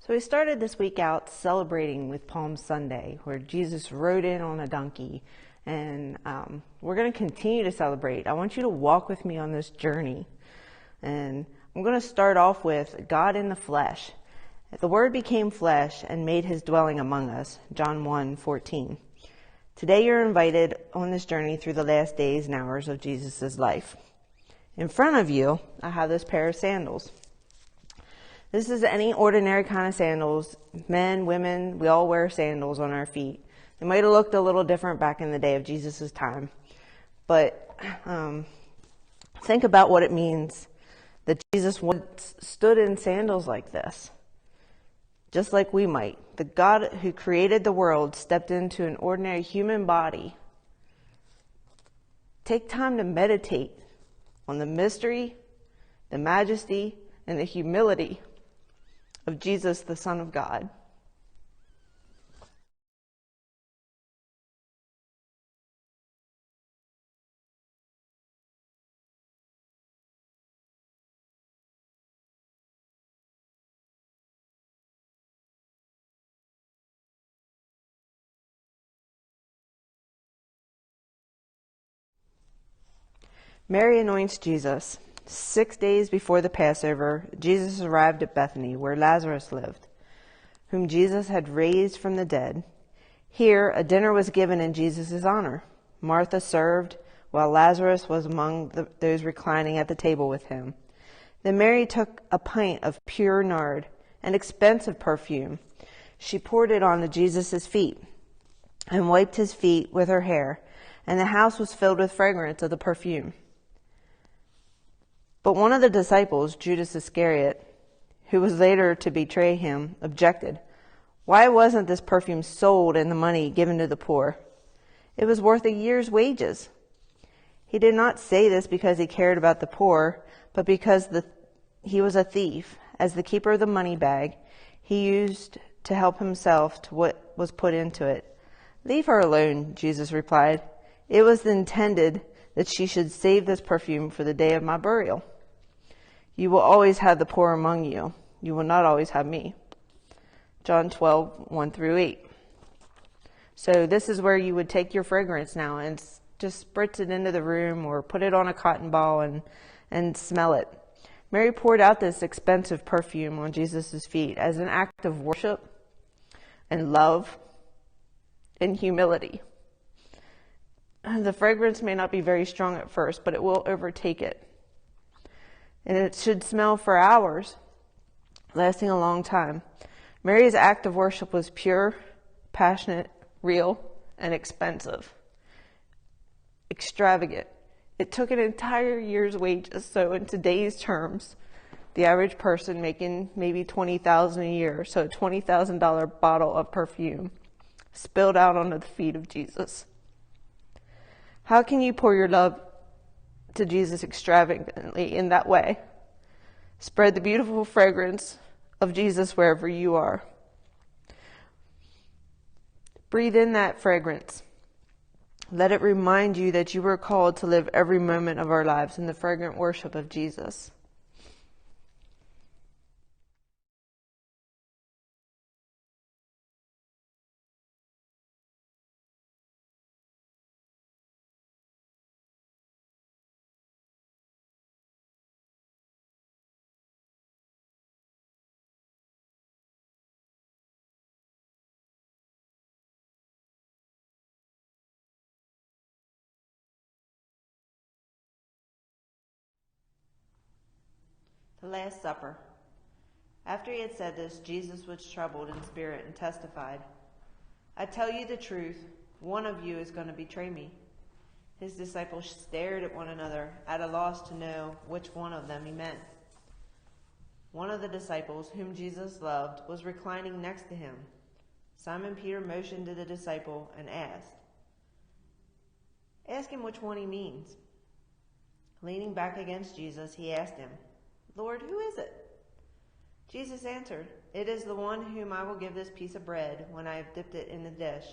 So we started this week out celebrating with Palm Sunday, where Jesus rode in on a donkey. And we're going to continue to celebrate. I want you to walk with me on this journey. And I'm going to start off with God in the flesh. The Word became flesh and made his dwelling among us, John 1:14. Today you're invited on this journey through the last days and hours of Jesus' life. In front of you, I have this pair of sandals. This is any ordinary kind of sandals. Men, women, we all wear sandals on our feet. They might have looked a little different back in the day of Jesus' time. But think about what it means that Jesus once stood in sandals like this. Just like we might. The God who created the world stepped into an ordinary human body. Take time to meditate on the mystery, the majesty, and the humility of Jesus, the Son of God. Mary anoints Jesus. 6 days before the Passover, Jesus arrived at Bethany, where Lazarus lived, whom Jesus had raised from the dead. Here, a dinner was given in Jesus' honor. Martha served, while Lazarus was among those reclining at the table with him. Then Mary took a pint of pure nard, an expensive perfume. She poured it on Jesus' feet and wiped his feet with her hair, and the house was filled with fragrance of the perfume. But one of the disciples, Judas Iscariot, who was later to betray him, objected. Why wasn't this perfume sold and the money given to the poor? It was worth a year's wages. He did not say this because he cared about the poor, but because he was a thief. As the keeper of the money bag, he used to help himself to what was put into it. Leave her alone, Jesus replied. It was intended that she should save this perfume for the day of my burial. You will always have the poor among you. You will not always have me. John 12:1-8. So this is where you would take your fragrance now and just spritz it into the room or put it on a cotton ball and smell it. Mary poured out this expensive perfume on Jesus' feet as an act of worship and love and humility. The fragrance may not be very strong at first, but it will overtake it. And it should smell for hours, lasting a long time. Mary's act of worship was pure, passionate, real, and expensive. Extravagant. It took an entire year's wages. So in today's terms, the average person making maybe $20,000 a year, so a $20,000 bottle of perfume spilled out onto the feet of Jesus. How can you pour your love to Jesus extravagantly in that way? Spread the beautiful fragrance of Jesus wherever you are. Breathe in that fragrance. Let it remind you that you were called to live every moment of our lives in the fragrant worship of Jesus. The Last Supper. After he had said this, Jesus was troubled in spirit and testified, I tell you the truth, one of you is going to betray me. His disciples stared at one another, at a loss to know which one of them he meant. One of the disciples, whom Jesus loved, was reclining next to him. Simon Peter motioned to the disciple and asked, Ask him which one he means. Leaning back against Jesus, he asked him, Lord, who is it? Jesus answered, It is the one whom I will give this piece of bread when I have dipped it in the dish.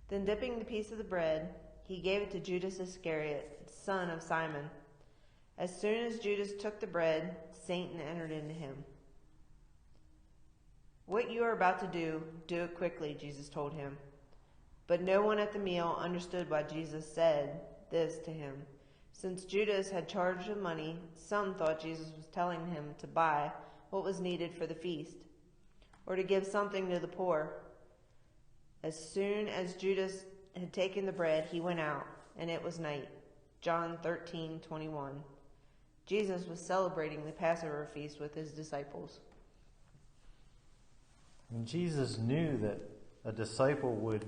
Then dipping the piece of the bread, he gave it to Judas Iscariot, son of Simon. As soon as Judas took the bread, Satan entered into him. "What you are about to do it quickly," Jesus told him. But no one at the meal understood why Jesus said this to him. Since Judas had charged the money, some thought Jesus was telling him to buy what was needed for the feast, or to give something to the poor. As soon as Judas had taken the bread, he went out, and it was night. John 13:21. Jesus was celebrating the Passover feast with his disciples. And Jesus knew that a disciple would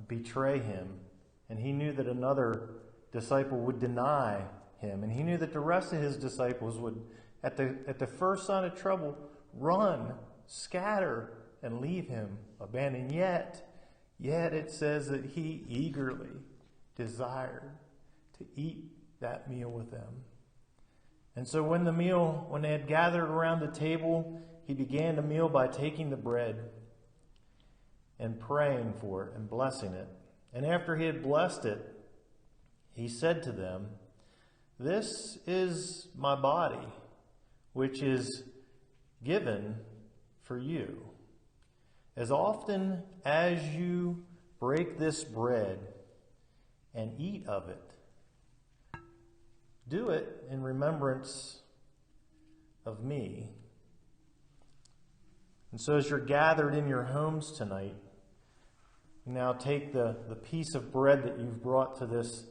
betray him, and he knew that another disciple would deny him, and he knew that the rest of his disciples would, at the first sign of trouble, run, scatter, and leave him, abandoned. Yet it says that he eagerly desired to eat that meal with them. And so when they had gathered around the table, he began the meal by taking the bread and praying for it and blessing it. And after he had blessed it, he said to them, "This is my body, which is given for you. As often as you break this bread and eat of it, do it in remembrance of me." And so as you're gathered in your homes tonight, you now take the piece of bread that you've brought to this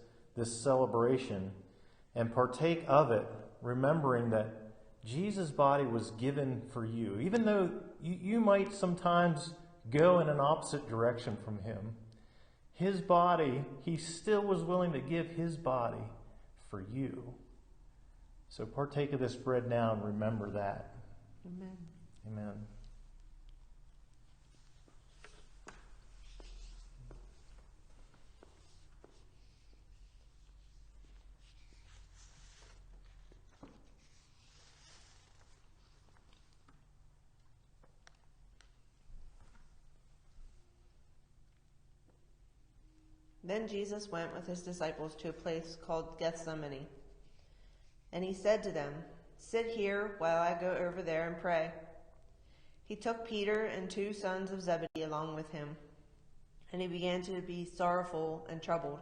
celebration and partake of it, remembering that Jesus' body was given for you. Even though you might sometimes go in an opposite direction from him, his body, he still was willing to give his body for you. So partake of this bread now and remember that. Amen. Amen. Then Jesus went with his disciples to a place called Gethsemane. And he said to them, "Sit here while I go over there and pray." He took Peter and 2 sons of Zebedee along with him, and he began to be sorrowful and troubled.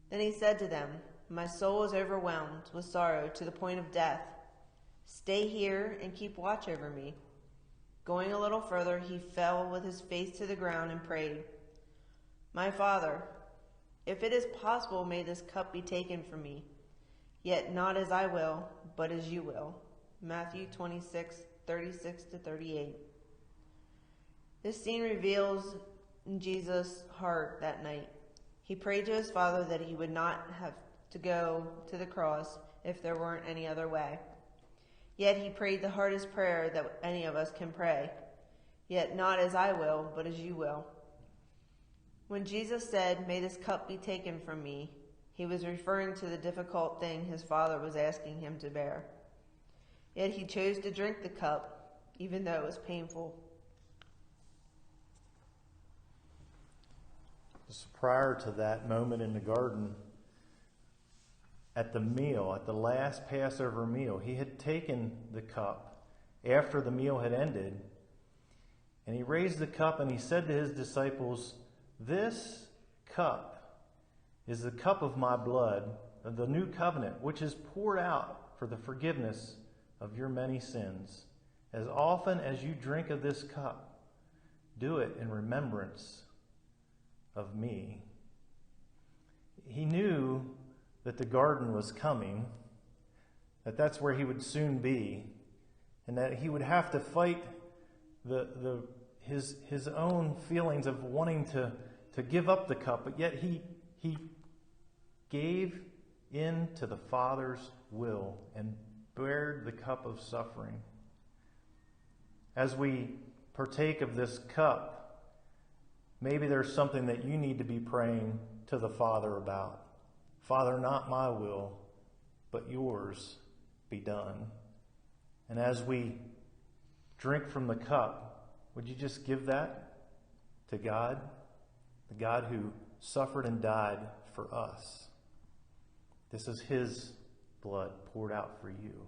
Then he said to them, "My soul is overwhelmed with sorrow to the point of death. Stay here and keep watch over me." Going a little further, he fell with his face to the ground and prayed, "My Father, if it is possible, may this cup be taken from me. Yet not as I will, but as you will." Matthew 26:36-38. This scene reveals Jesus' heart that night. He prayed to his Father that he would not have to go to the cross if there weren't any other way. Yet he prayed the hardest prayer that any of us can pray. "Yet not as I will, but as you will." When Jesus said, "May this cup be taken from me," he was referring to the difficult thing his Father was asking him to bear. Yet he chose to drink the cup, even though it was painful. Just prior to that moment in the garden, at the meal, at the last Passover meal, he had taken the cup after the meal had ended, and he raised the cup and he said to his disciples, "This cup is the cup of my blood of the new covenant, which is poured out for the forgiveness of your many sins. As often as you drink of this cup, do it in remembrance of me." He knew that the garden was coming, that that's where he would soon be, and that he would have to fight his own feelings of wanting to give up the cup, but yet he gave in to the Father's will and bared the cup of suffering. As we partake of this cup, maybe there's something that you need to be praying to the Father about. "Father, not my will, but yours be done." And as we drink from the cup, would you just give that to God? The God who suffered and died for us. This is his blood poured out for you.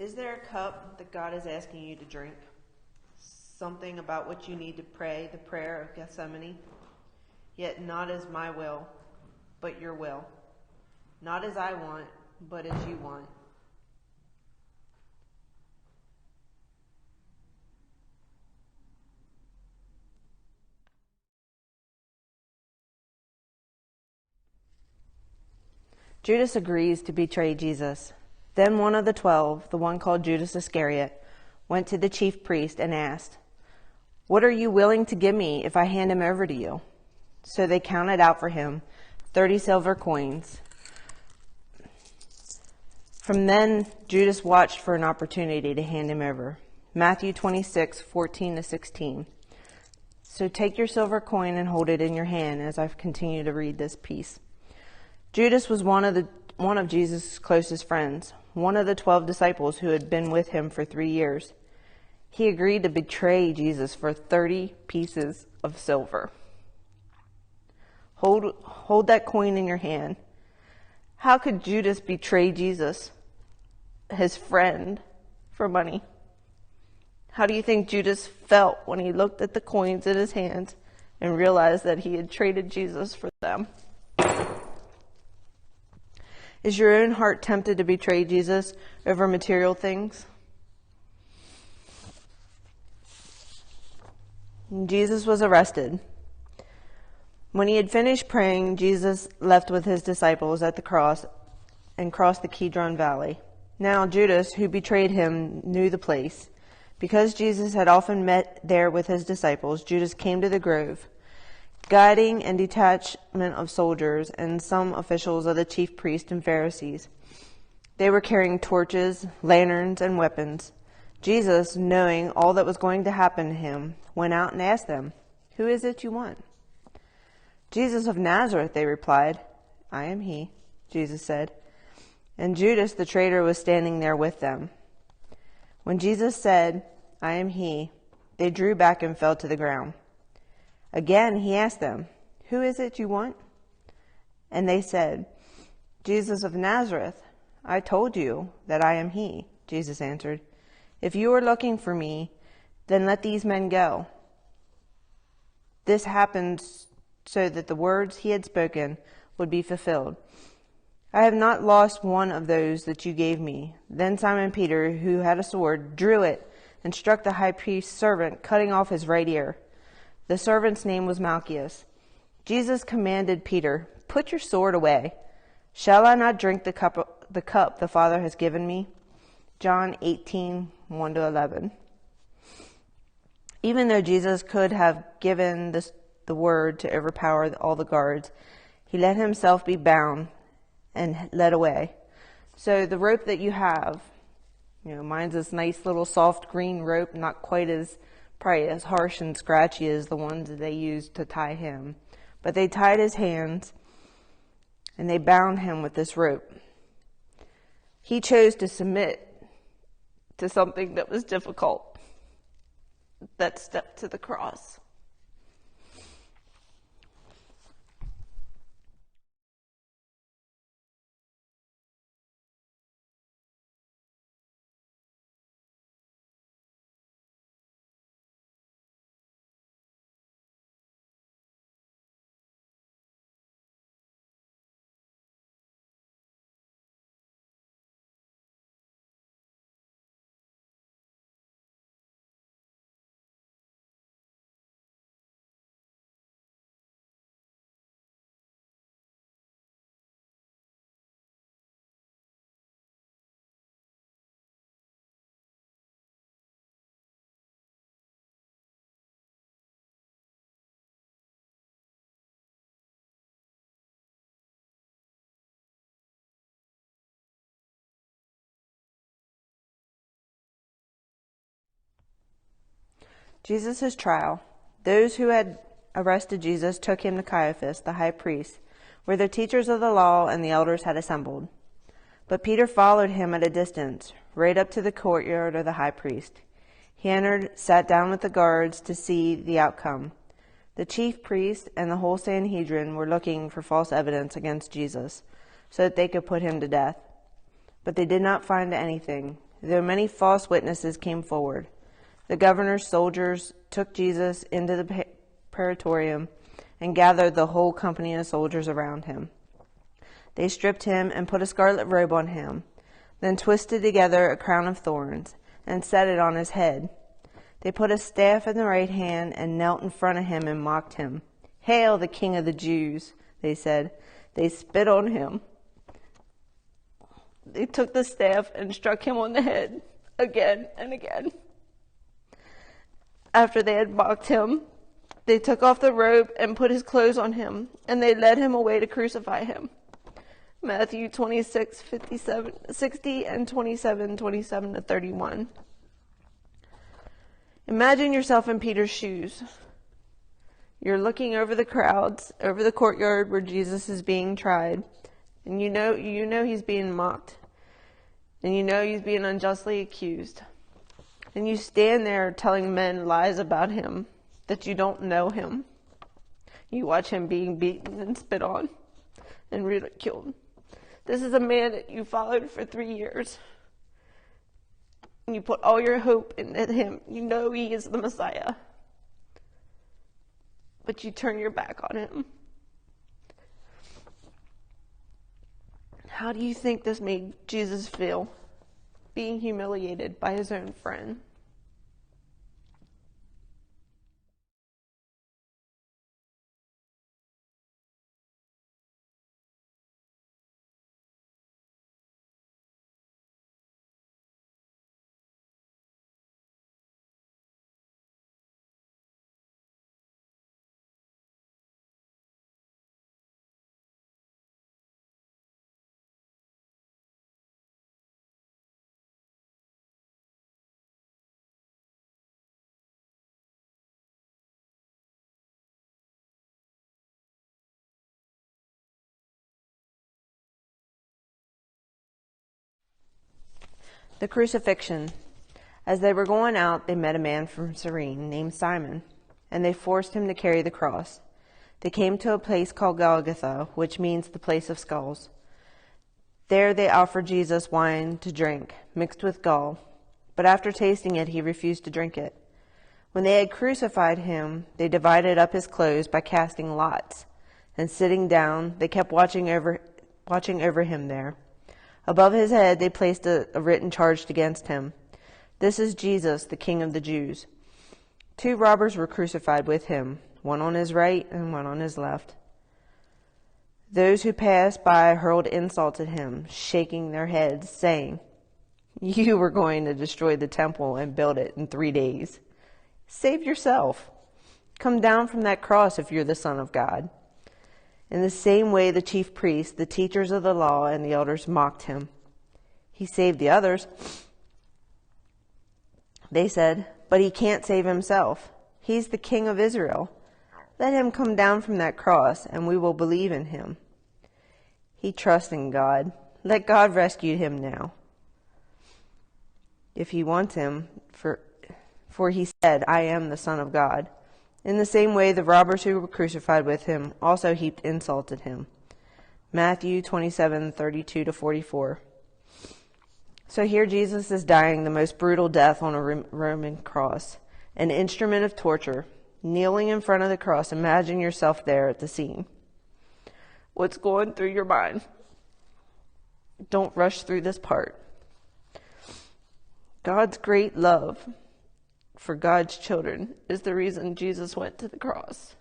Is there a cup that God is asking you to drink? Something about which you need to pray the prayer of Gethsemane? Yet not as my will, but your will. Not as I want, but as you want. Judas agrees to betray Jesus. Then one of the 12, the one called Judas Iscariot, went to the chief priest and asked, "What are you willing to give me if I hand him over to you?" So they counted out for him 30 silver coins. From then, Judas watched for an opportunity to hand him over. Matthew 26:14-16. So take your silver coin and hold it in your hand as I continue to read this piece. Judas was one of Jesus' closest friends, one of the 12 disciples who had been with him for 3 years. He agreed to betray Jesus for 30 pieces of silver. Hold that coin in your hand. How could Judas betray Jesus, his friend, for money? How do you think Judas felt when he looked at the coins in his hands and realized that he had traded Jesus for them? Is your own heart tempted to betray Jesus over material things? Jesus was arrested. When he had finished praying, Jesus left with his disciples at the cross and crossed the Kidron Valley. Now Judas, who betrayed him, knew the place. Because Jesus had often met there with his disciples, Judas came to the grove, guiding a detachment of soldiers and some officials of the chief priests and Pharisees. They were carrying torches, lanterns, and weapons. Jesus, knowing all that was going to happen to him, went out and asked them, "Who is it you want?" "Jesus of Nazareth," they replied. "I am he," Jesus said. And Judas the traitor was standing there with them. When Jesus said, "I am he," they drew back and fell to the ground. Again he asked them, "Who is it you want?" And they said, "Jesus of Nazareth." "I told you that I am he," Jesus answered. "If you are looking for me, then let these men go." This happened so that the words he had spoken would be fulfilled. "I have not lost one of those that you gave me." Then Simon Peter, who had a sword, drew it and struck the high priest's servant, cutting off his right ear. The servant's name was Malchus. Jesus commanded Peter, "Put your sword away. Shall I not drink the cup the Father has given me?" John 18:1-11. Even though Jesus could have given the word to overpower all the guards, he let himself be bound and led away. So the rope that you have, mine's this nice little soft green rope, not quite probably as harsh and scratchy as the ones that they used to tie him. But they tied his hands and they bound him with this rope. He chose to submit to something that was difficult, that step to the cross. Jesus' trial. Those who had arrested Jesus took him to Caiaphas, the high priest, where the teachers of the law and the elders had assembled. But Peter followed him at a distance, right up to the courtyard of the high priest. He entered, sat down with the guards to see the outcome. The chief priest and the whole Sanhedrin were looking for false evidence against Jesus, so that they could put him to death. But they did not find anything, though many false witnesses came forward. The governor's soldiers took Jesus into the praetorium and gathered the whole company of soldiers around him. They stripped him and put a scarlet robe on him, then twisted together a crown of thorns and set it on his head. They put a staff in the right hand and knelt in front of him and mocked him. "Hail, the King of the Jews," they said. They spit on him. They took the staff and struck him on the head again and again. After they had mocked him, they took off the robe and put his clothes on him, and they led him away to crucify him. Matthew 26:60 and 27:27 to 31. Imagine yourself in Peter's shoes. You're looking over the crowds, over the courtyard where Jesus is being tried, and you know he's being mocked, and you know he's being unjustly accused. And you stand there telling men lies about him, that you don't know him. You watch him being beaten and spit on and ridiculed. This is a man that you followed for 3 years. And you put all your hope in him. You know he is the Messiah. But you turn your back on him. How do you think this made Jesus feel, being humiliated by his own friend? The crucifixion. As they were going out, they met a man from Nazarene named Simon, and they forced him to carry the cross. They came to a place called Golgotha, which means the place of skulls. There they offered Jesus wine to drink, mixed with gall, but after tasting it, he refused to drink it. When they had crucified him, they divided up his clothes by casting lots, and sitting down, they kept watching over him there. Above his head they placed a written charge against him. "This is Jesus, the King of the Jews." 2 robbers were crucified with him, one on his right and one on his left. Those who passed by hurled insults at him, shaking their heads, saying, "You were going to destroy the temple and build it in 3 days. Save yourself. Come down from that cross if you're the Son of God." In the same way, the chief priests, the teachers of the law, and the elders mocked him. "He saved the others," they said, "but he can't save himself. He's the King of Israel. Let him come down from that cross, and we will believe in him. He trusts in God. Let God rescue him now, if he wants him, for he said, 'I am the Son of God.'" In the same way, the robbers who were crucified with him also heaped insult at him. Matthew 27:32 to 44. So here Jesus is dying the most brutal death on a Roman cross, an instrument of torture, kneeling in front of the cross. Imagine yourself there at the scene. What's going through your mind? Don't rush through this part. God's great love for God's children is the reason Jesus went to the cross.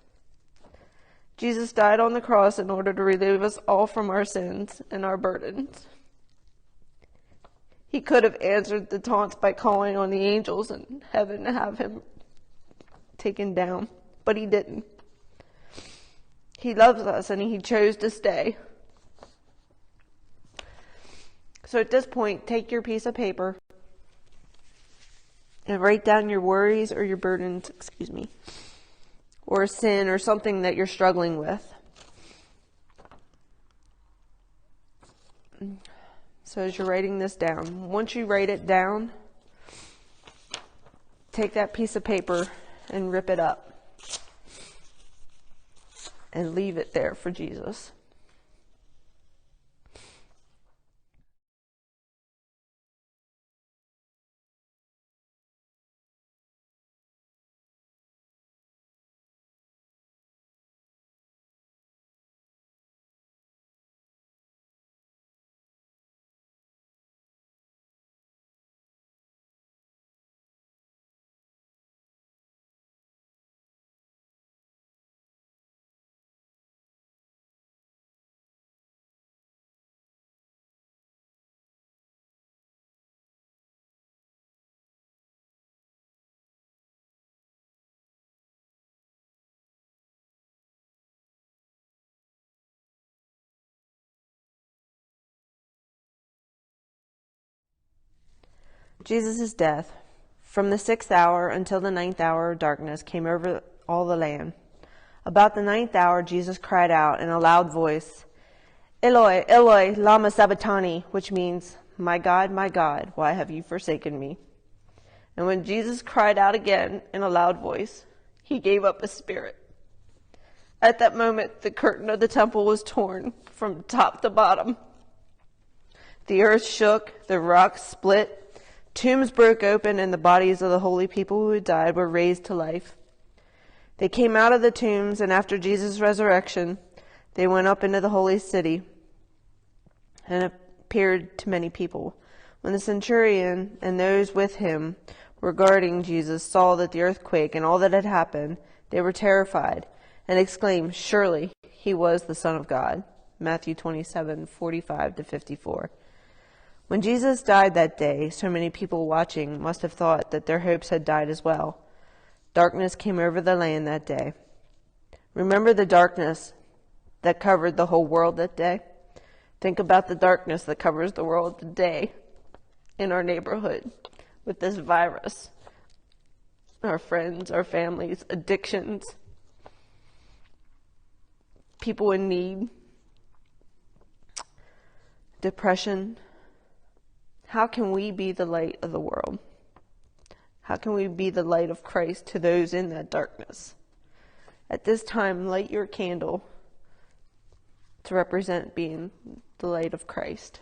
Jesus died on the cross in order to relieve us all from our sins and our burdens. He could have answered the taunts by calling on the angels in heaven to have him taken down, but he didn't. He loves us and he chose to stay. So at this point, take your piece of paper and write down your worries or your burdens, or a sin or something that you're struggling with. So as you're writing this down, once you write it down, take that piece of paper and rip it up and leave it there for Jesus. Jesus' death. From the 6th hour until the 9th hour, darkness came over all the land. About the 9th hour, Jesus cried out in a loud voice, Eloi, Eloi, lama sabachthani, which means, my God, why have you forsaken me? And when Jesus cried out again in a loud voice, he gave up his spirit. At that moment, the curtain of the temple was torn from top to bottom. The earth shook, the rocks split, tombs broke open, and the bodies of the holy people who had died were raised to life. They came out of the tombs, and after Jesus' resurrection, they went up into the holy city and appeared to many people. When the centurion and those with him were guarding Jesus saw that the earthquake and all that had happened, they were terrified and exclaimed, surely he was the Son of God. Matthew 27:45-54. When Jesus died that day, so many people watching must have thought that their hopes had died as well. Darkness came over the land that day. Remember the darkness that covered the whole world that day? Think about the darkness that covers the world today in our neighborhood with this virus, our friends, our families, addictions, people in need, depression. How can we be the light of the world? How can we be the light of Christ to those in that darkness? At this time, light your candle to represent being the light of Christ.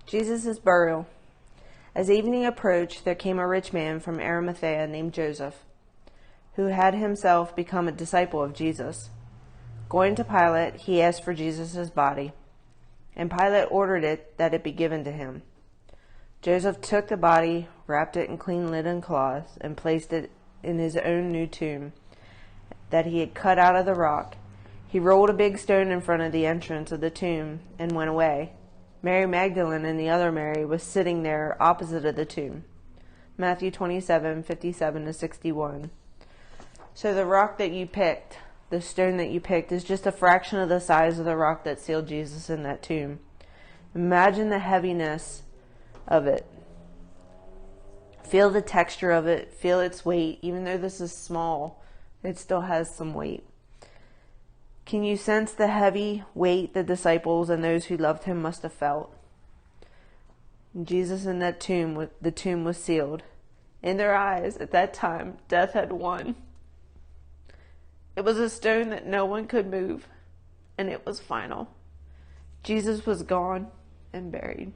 Jesus' burial. As evening approached, there came a rich man from Arimathea named Joseph, who had himself become a disciple of Jesus. Going to Pilate, he asked for Jesus' body, and Pilate ordered that it be given to him. Joseph took the body, wrapped it in clean linen cloths, and placed it in his own new tomb that he had cut out of the rock. He rolled a big stone in front of the entrance of the tomb and went away. Mary Magdalene and the other Mary was sitting there opposite of the tomb. Matthew 27:57-61. So the rock that you picked, the stone that you picked, is just a fraction of the size of the rock that sealed Jesus in that tomb. Imagine the heaviness of it. Feel the texture of it. Feel its weight. Even though this is small, it still has some weight. Can you sense the heavy weight the disciples and those who loved him must have felt? Jesus in that tomb, the tomb was sealed. In their eyes, at that time, death had won. It was a stone that no one could move, and it was final. Jesus was gone and buried.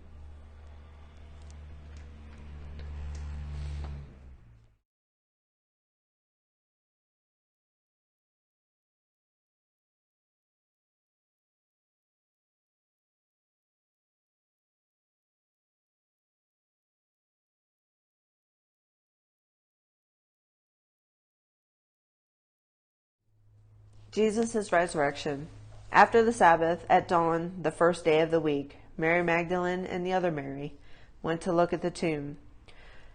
Jesus' resurrection. After the Sabbath, at dawn, the first day of the week, Mary Magdalene and the other Mary went to look at the tomb.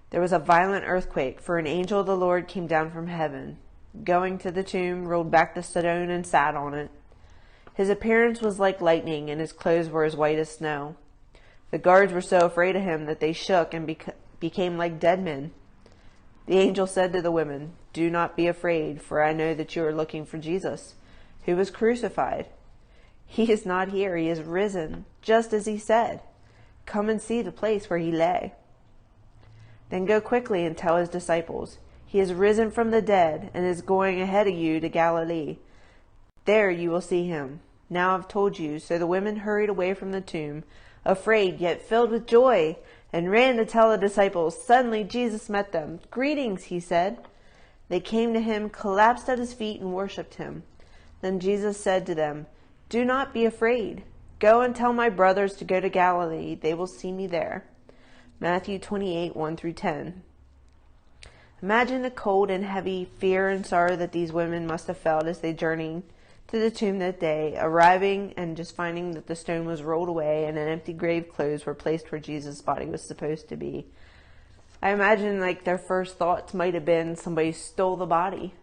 There was a violent earthquake, for an angel of the Lord came down from heaven. Going to the tomb, rolled back the stone and sat on it. His appearance was like lightning, and his clothes were as white as snow. The guards were so afraid of him that they shook and became like dead men. The angel said to the women, "Do not be afraid, for I know that you are looking for Jesus, who was crucified. He is not here, he is risen, just as he said. Come and see the place where he lay. Then go quickly and tell his disciples, he is risen from the dead and is going ahead of you to Galilee. There you will see him. Now I've told you." So the women hurried away from the tomb, afraid yet filled with joy, and ran to tell the disciples. Suddenly Jesus met them. "Greetings," he said. They came to him, collapsed at his feet, and worshipped him. Then Jesus said to them, "Do not be afraid. Go and tell my brothers to go to Galilee. They will see me there." Matthew 28, 1-10. Imagine the cold and heavy fear and sorrow that these women must have felt as they journeyed to the tomb that day, arriving and just finding that the stone was rolled away and an empty grave clothes were placed where Jesus' body was supposed to be. I imagine their first thoughts might have been somebody stole the body,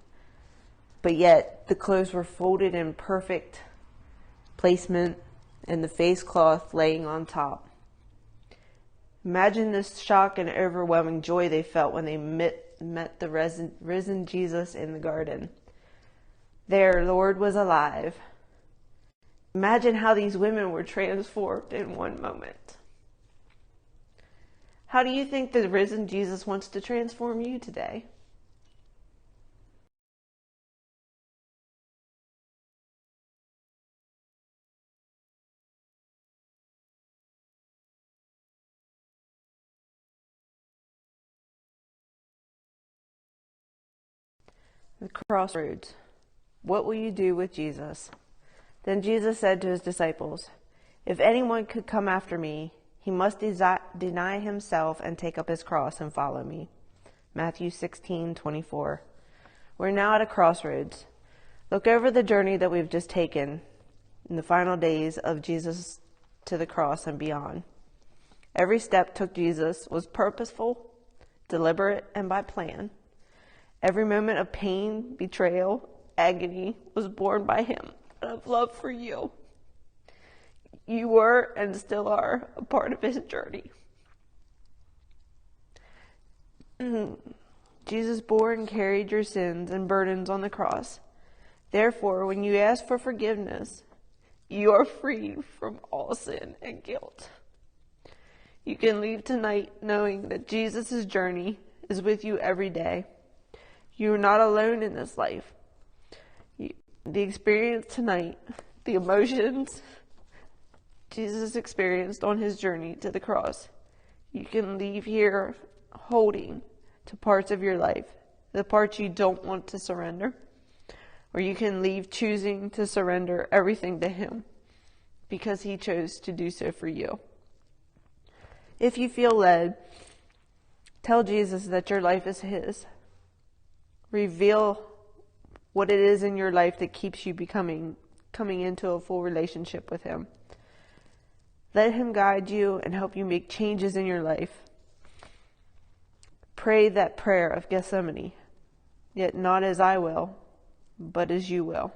but yet the clothes were folded in perfect placement and the face cloth laying on top. Imagine the shock and overwhelming joy they felt when they met the risen Jesus in the garden. Their Lord was alive. Imagine how these women were transformed in one moment. How do you think the risen Jesus wants to transform you today? The crossroads. What will you do with Jesus? Then Jesus said to his disciples, "If anyone could come after me, he must deny himself and take up his cross and follow me." Matthew 16:24. We're now at a crossroads. Look over the journey that we've just taken in the final days of Jesus to the cross and beyond. Every step took Jesus was purposeful, deliberate, and by plan. Every moment of pain, betrayal, agony was borne by him out of love for you. You were and still are a part of his journey. Jesus bore and carried your sins and burdens on the cross. Therefore, when you ask for forgiveness, you are freed from all sin and guilt. You can leave tonight knowing that Jesus' journey is with you every day. You are not alone in this life. The experience tonight, the emotions Jesus experienced on his journey to the cross, you can leave here holding to parts of your life, the parts you don't want to surrender, or you can leave choosing to surrender everything to him because he chose to do so for you. If you feel led, tell Jesus that your life is his. Reveal what it is in your life that keeps you coming into a full relationship with him. Let him guide you and help you make changes in your life. Pray that prayer of Gethsemane, yet not as I will, but as you will.